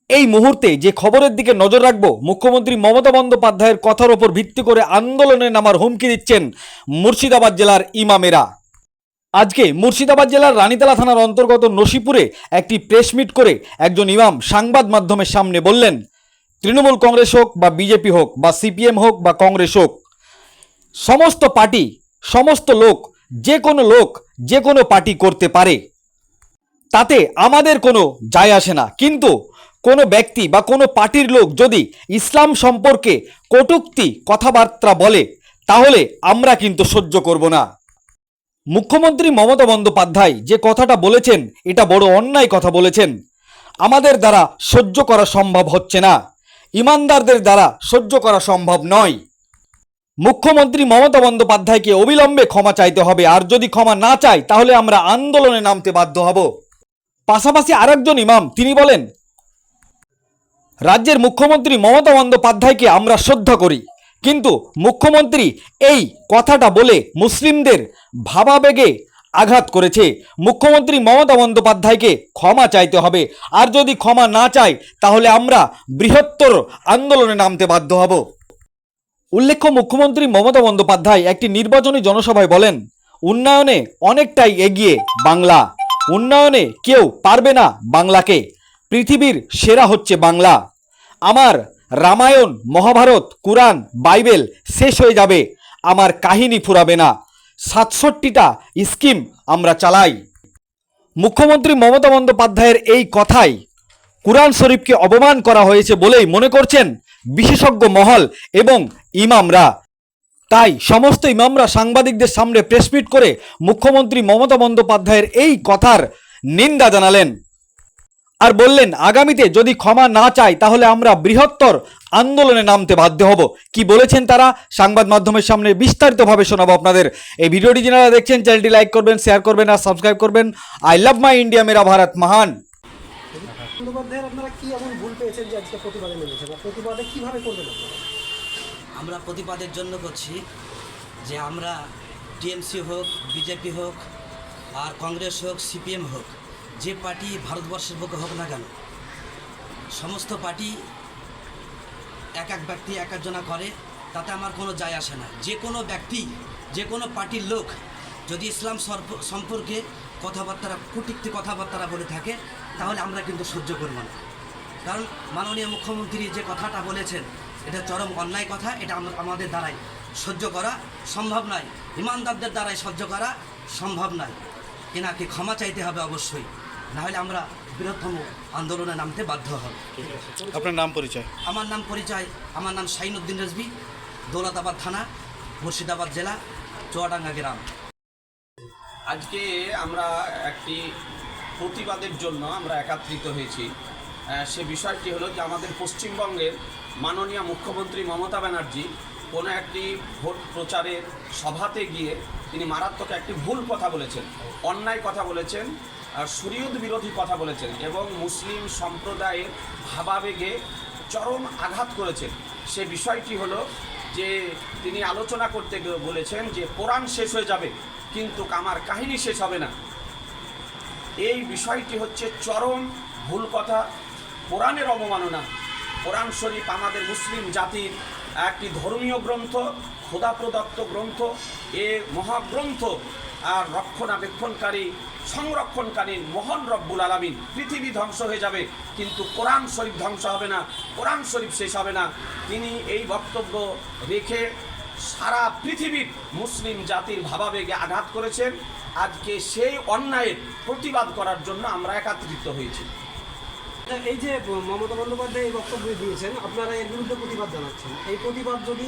এই মুহূর্তে যে খবরের দিকে নজর রাখবো, মুখ্যমন্ত্রী মমতা বন্দ্যোপাধ্যায়ের কথার ওপর ভিত্তি করে আন্দোলনে নামার হুমকি দিচ্ছেন মুর্শিদাবাদ জেলার ইমামেরা। আজকে মুর্শিদাবাদ জেলার রানীতলা থানার অন্তর্গত নসিপুরে একটি প্রেস মিট করে একজন ইমাম সংবাদ মাধ্যমের সামনে বললেন, তৃণমূল কংগ্রেস হোক বা বিজেপি হোক বা সিপিএম হোক বা কংগ্রেস হোক, সমস্ত পার্টি, সমস্ত লোক, যে কোনো পার্টি করতে পারে, তাতে আমাদের কোনো যায় আসে না। কিন্তু কোনো ব্যক্তি বা কোনো পার্টির লোক যদি ইসলাম সম্পর্কে কটূক্তি কথাবার্তা বলে, তাহলে আমরা কিন্তু সহ্য করব না। মুখ্যমন্ত্রী মমতা বন্দ্যোপাধ্যায় যে কথাটা বলেছেন, এটা বড় অন্যায় কথা বলেছেন। আমাদের দ্বারা সহ্য করা সম্ভব হচ্ছে না, ইমানদারদের দ্বারা সহ্য করা সম্ভব নয়। মুখ্যমন্ত্রী মমতা বন্দ্যোপাধ্যায়কে অবিলম্বে ক্ষমা চাইতে হবে, আর যদি ক্ষমা না চায় তাহলে আমরা আন্দোলনে নামতে বাধ্য হব। পাশাপাশি আরেকজন ইমাম তিনি বলেন, রাজ্যের মুখ্যমন্ত্রী মমতা বন্দ্যোপাধ্যায়কে আমরা শ্রদ্ধা করি, কিন্তু মুখ্যমন্ত্রী এই কথাটা বলে মুসলিমদের ভাবাবেগে আঘাত করেছে। মুখ্যমন্ত্রী মমতা বন্দ্যোপাধ্যায়কে ক্ষমা চাইতে হবে, আর যদি ক্ষমা না চায় তাহলে আমরা বৃহত্তর আন্দোলনে নামতে বাধ্য হব। উল্লেখ্য, মুখ্যমন্ত্রী মমতা বন্দ্যোপাধ্যায় একটি নির্বাচনী জনসভায় বলেন, উন্নয়নে অনেকটাই এগিয়ে বাংলা, উন্নয়নে কেউ পারবে না বাংলাকে, পৃথিবীর সেরা হচ্ছে বাংলা। আমার রামায়ণ, মহাভারত, কুরআন, বাইবেল শেষ হয়ে যাবে, আমার কাহিনী ফুরাবে না, ৬৭টা স্কিম আমরা চালাই। মুখ্যমন্ত্রী মমতা বন্দ্যোপাধ্যায়ের এই কথায় কুরআন শরীফকে অপমান করা হয়েছে বলেই মনে করছেন বিশেষজ্ঞ মহল এবং ইমামরা। তাই সমস্ত ইমামরা সাংবাদিকদের সামনে প্রেসমিট করে মুখ্যমন্ত্রী মমতা বন্দ্যোপাধ্যায়ের এই কথার নিন্দা জানালেন, আর বললেন আগামীতে যদি ক্ষমা না চায় তাহলে আমরা বৃহত্তর আন্দোলনে নামতে বাধ্য হব। কি বলেছেন তারা, সংবাদ মাধ্যমের সামনে বিস্তারিতভাবে শোনাবো আপনাদের। এই ভিডিওটি যারা দেখছেন চ্যানেলটি লাইক করবেন, শেয়ার করবেন আর সাবস্ক্রাইব করবেন। আই লাভ মাই ইন্ডিয়া, মেরা ভারত মহান। আপনারা কি এমন ভুল পেয়েছেন যে আজকে প্রতিবাদে নেমেছেন? প্রতিবাদে কিভাবে করবেন? আমরা প্রতিবাদের জন্য করছি যে আমরা টিএমসি হোক, বিজেপি হোক, আর কংগ্রেস হোক, সিপিএম হোক, যে পার্টি ভারতবর্ষের পক্ষে হোক না কেন, সমস্ত পার্টি এক এক ব্যক্তি এক একজনা করে, তাতে আমার কোনো যায় আসে না। যে কোনো ব্যক্তি, যে কোনো পার্টির লোক যদি ইসলাম সম্পর্কে কথাবার্তা, কটূক্তি কথাবার্তা বলে থাকে, তাহলে আমরা কিন্তু সহ্য করব না। কারণ মাননীয় মুখ্যমন্ত্রী যে কথাটা বলেছেন, এটা চরম অন্যায় কথা। এটা আমাদের দ্বারাই সহ্য করা সম্ভব নয়, ইমানদারদের দ্বারাই সহ্য করা সম্ভব নয়। এনাকে ক্ষমা চাইতে হবে অবশ্যই, নাহলে আমরা বৃহত্তম আন্দোলনে নামতে বাধ্য হব। আপনার নাম পরিচয়? আমার নাম শাহিনুদ্দিন রেজভী, দৌলতাবাদ থানা, মুর্শিদাবাদ জেলা, চুয়াডাঙ্গা গ্রাম। আজকে আমরা একটি প্রতিবাদের জন্য আমরা একত্রিত হয়েছি। সে বিষয়টি হলো যে আমাদের পশ্চিমবঙ্গের মাননীয় মুখ্যমন্ত্রী মমতা ব্যানার্জি কোনো একটি ভোট প্রচারের সভাতে গিয়ে তিনি মারাত্মক একটি ভুল কথা বলেছেন, অন্যায় কথা বলেছেন, শরীয়ত বিরোধী কথা বলেছেন এবং মুসলিম সম্প্রদায়ের ভাবাবেগে চরম আঘাত করেছেন। সে বিষয়টি হলো যে তিনি আলোচনা করতে বলেছেন যে কোরআন শেষ হয়ে যাবে কিন্তু আমার কাহিনী শেষ হবে না। এই বিষয়টি হচ্ছে চরম ভুল কথা, কোরআনের অবমাননা। কোরআন শরীফ আমাদের মুসলিম জাতির একটি ধর্মীয় গ্রন্থ, খোদা প্রদত্ত গ্রন্থ। এ মহাগ্রন্থ আর রক্ষণাবেক্ষণকারী, সংরক্ষণকারী মহান রব্বুল আলামিন। পৃথিবী ধ্বংস হয়ে যাবে কিন্তু কোরআন শরীফ ধ্বংস হবে না, কোরআন শরীফ শেষ হবে না। তিনি এই বক্তব্য রেখে সারা পৃথিবীর মুসলিম জাতির ভাবাবেগে আঘাত করেছেন। আজকে সেই অন্যায়ের প্রতিবাদ করার জন্য আমরা একত্রিত হয়েছি। এই যে মমতা বন্দ্যোপাধ্যায় এই বক্তব্য দিয়েছেন, আপনারা এর বিরুদ্ধে প্রতিবাদ জানাচ্ছেন। এই প্রতিবাদ যদি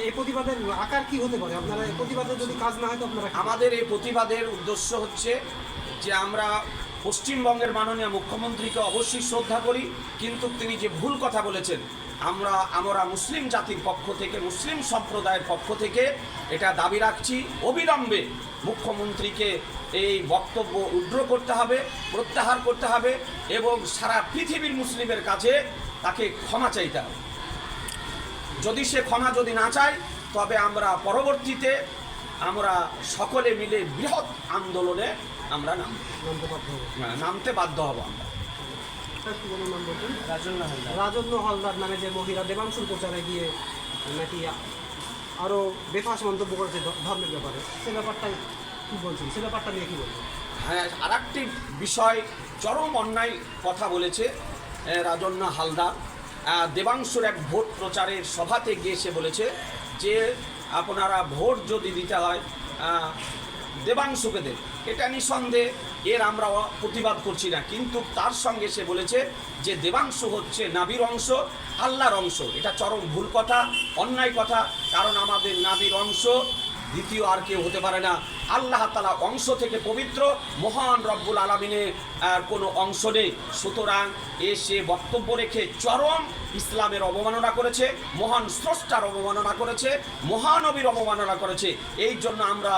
এই প্রতিবাদের আকার কি হতে পারে? আপনারা এই প্রতিবাদের যদি কাজ না হয় তো আপনারা? আমাদের এই প্রতিবাদের উদ্দেশ্য হচ্ছে যে আমরা পশ্চিমবঙ্গের মাননীয় মুখ্যমন্ত্রীকে অবশ্যই শ্রদ্ধা করি, কিন্তু তিনি যে ভুল কথা বলেছেন, আমরা মুসলিম জাতির পক্ষ থেকে, মুসলিম সম্প্রদায়ের পক্ষ থেকে এটা দাবি রাখছি, অবিলম্বে মুখ্যমন্ত্রীকে এই বক্তব্য উইথড্র করতে হবে, প্রত্যাহার করতে হবে এবং সারা পৃথিবীর মুসলিমের কাছে তাকে ক্ষমা চাইতে হবে। যদি সে ক্ষমা না চায় তবে আমরা পরবর্তীতে আমরা সকলে মিলে বৃহৎ আন্দোলনে আমরা নামতে বাধ্য হব আমরা। আপনার কি বলার নাম বলছেন? রাজন্য হালদার। রাজন্য হালদার নামে যে মহিলা দেবাংশুর প্রচারে গিয়ে নাকি আরও বেফাস মন্তব্য করেছে ধর্মের ব্যাপারে, সে ব্যাপারটাই কী বলছেন, সে ব্যাপারটা নিয়ে কী বলছেন? হ্যাঁ, আর একটি বিষয় চরম অন্যায় কথা বলেছে রাজন্য হালদার। দেবাংশুর এক ভোট প্রচারের সভাতে গিয়ে সে বলেছে যে আপনারা ভোট যদি দিতে হয় দেবাংশুকে দেন। এটা নিঃসন্দেহে এর আমরা প্রতিবাদ করছি না, কিন্তু তার সঙ্গে সে বলেছে যে দেবাংশু হচ্ছে নাবির অংশ, আল্লাহর অংশ। এটা চরম ভুল কথা, অন্যায় কথা। কারণ আমাদের নাবির অংশ দ্বিতীয় আর কেউ হতে পারে না। আল্লাহ তাআলা অংশ থেকে পবিত্র, মহান রব্বুল আলামিনের কোনো অংশ নেই। সুতরাং সে বক্তব্য রেখে চরম ইসলামের অবমাননা করেছে, মহান স্রষ্টার অবমাননা করেছে, মহানবীর অবমাননা করেছে। এই জন্য আমরা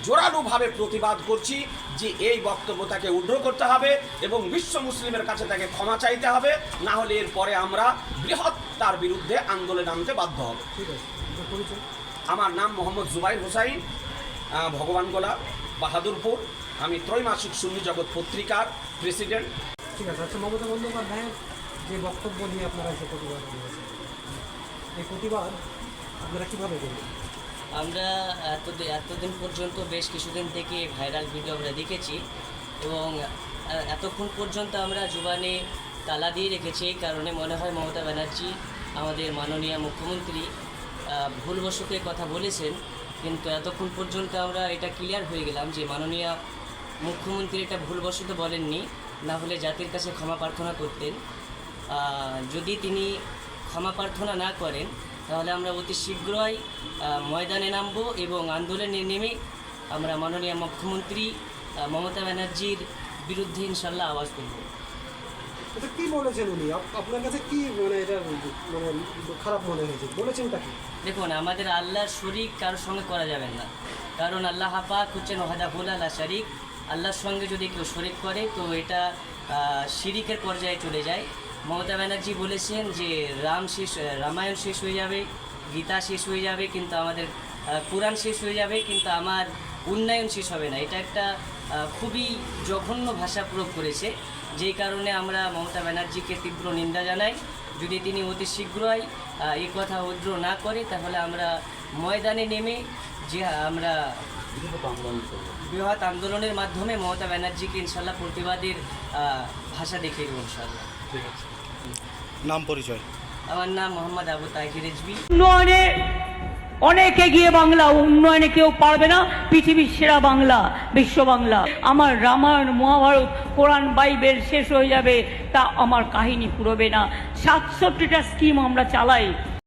জোরালোভাবে প্রতিবাদ করছি যে এই বক্তব্য তাকে উদ্র করতে হবে এবং বিশ্ব মুসলিমের কাছে তাকে ক্ষমা চাইতে হবে, না হলে এরপরে আমরা বৃহৎ তার বিরুদ্ধে আন্দোলনে নামতে বাধ্য হব। ঠিক আছে, আপনার পরিচয়? আমার নাম মোহাম্মদ জুবাইর হোসাইন, ভগবানগোলা, বাহাদুরপুর। আমি ত্রৈমাসিক সুন্নি জগৎ পত্রিকার প্রেসিডেন্ট। ঠিক আছে। আচ্ছা, মমতা বন্দ্যোপাধ্যায়ের যে বক্তব্য নিয়ে আপনারা এসে প্রতিবাদ করেছেন, এই প্রতিবাদ আপনারা কীভাবে করবেন? আমরা এতদিন পর্যন্ত বেশ কিছুদিন থেকে ভাইরাল ভিডিও আমরা দেখেছি এবং এতক্ষণ পর্যন্ত আমরা জুবানে তালা দিয়ে রেখেছি। এই কারণে মনে হয় মমতা ব্যানার্জি আমাদের মাননীয় মুখ্যমন্ত্রী ভুলবশত কথা বলেছেন, কিন্তু এতক্ষণ পর্যন্ত আমরা এটা ক্লিয়ার হয়ে গেলাম যে মাননীয় মুখ্যমন্ত্রী এটা ভুলবশত বলেননি, না হলে জাতির কাছে ক্ষমা প্রার্থনা করতেন। যদি তিনি ক্ষমা প্রার্থনা না করেন তাহলে আমরা অতি শীঘ্রই ময়দানে নামব এবং আন্দোলনে নেমে আমরা মাননীয় মুখ্যমন্ত্রী মমতা ব্যানার্জির বিরুদ্ধে ইনশাল্লাহ আওয়াজ তুলব। এটা কী বলেছেন উনি? আপনার কাছে কি মানে এটা মানে খারাপ মনে হয়েছে? বলেছেনটা কি? দেখুন, আমাদের আল্লাহর শরিক কারোর সঙ্গে করা যাবে না, কারণ আল্লাহ পাক হচ্ছেন ওয়াহদাহুল লা শারীক। আল্লাহর সঙ্গে যদি কেউ শরিক করে তো এটা শিরিকের পর্যায়ে চলে যায়। মমতা ব্যানার্জি বলেছেন যে রামায়ণ শেষ হয়ে যাবে, গীতা শেষ হয়ে যাবে, কিন্তু আমাদের কোরআন শেষ হয়ে যাবে, কিন্তু আমার উন্নয়ন শেষ হবে না। এটা একটা খুবই জঘন্য ভাষা প্রয়োগ করেছে, যেই কারণে আমরা মমতা ব্যানার্জিকে তীব্র নিন্দা জানাই। যদি তিনি অতি শীঘ্রই এই কথা উদ্র না করে তাহলে আমরা ময়দানে নেমে যে আমরা বৃহৎ আন্দোলনের মাধ্যমে মমতা ব্যানার্জিকে ইনশাল্লাহ প্রতিবাদের ভাষা দেখিয়ে দেবো ইনশাল্লাহ। ঠিক আছে। নাম পরিচয়? আমার নাম মোহাম্মদ আবু তাহির রিজভী। উন্নয়নে অনেক এগিয়ে বাংলা, উন্নয়নে কেউ পারবে না। পৃথিবীর সেরা বাংলা, বিশ্ব বাংলা। আমার রামায়ণ, মহাভারত, কোরআন, বাইবেল শেষ হয়ে যাবে, তা আমার কাহিনী পুরোবে না। 67টা স্কিম আমরা চালাই।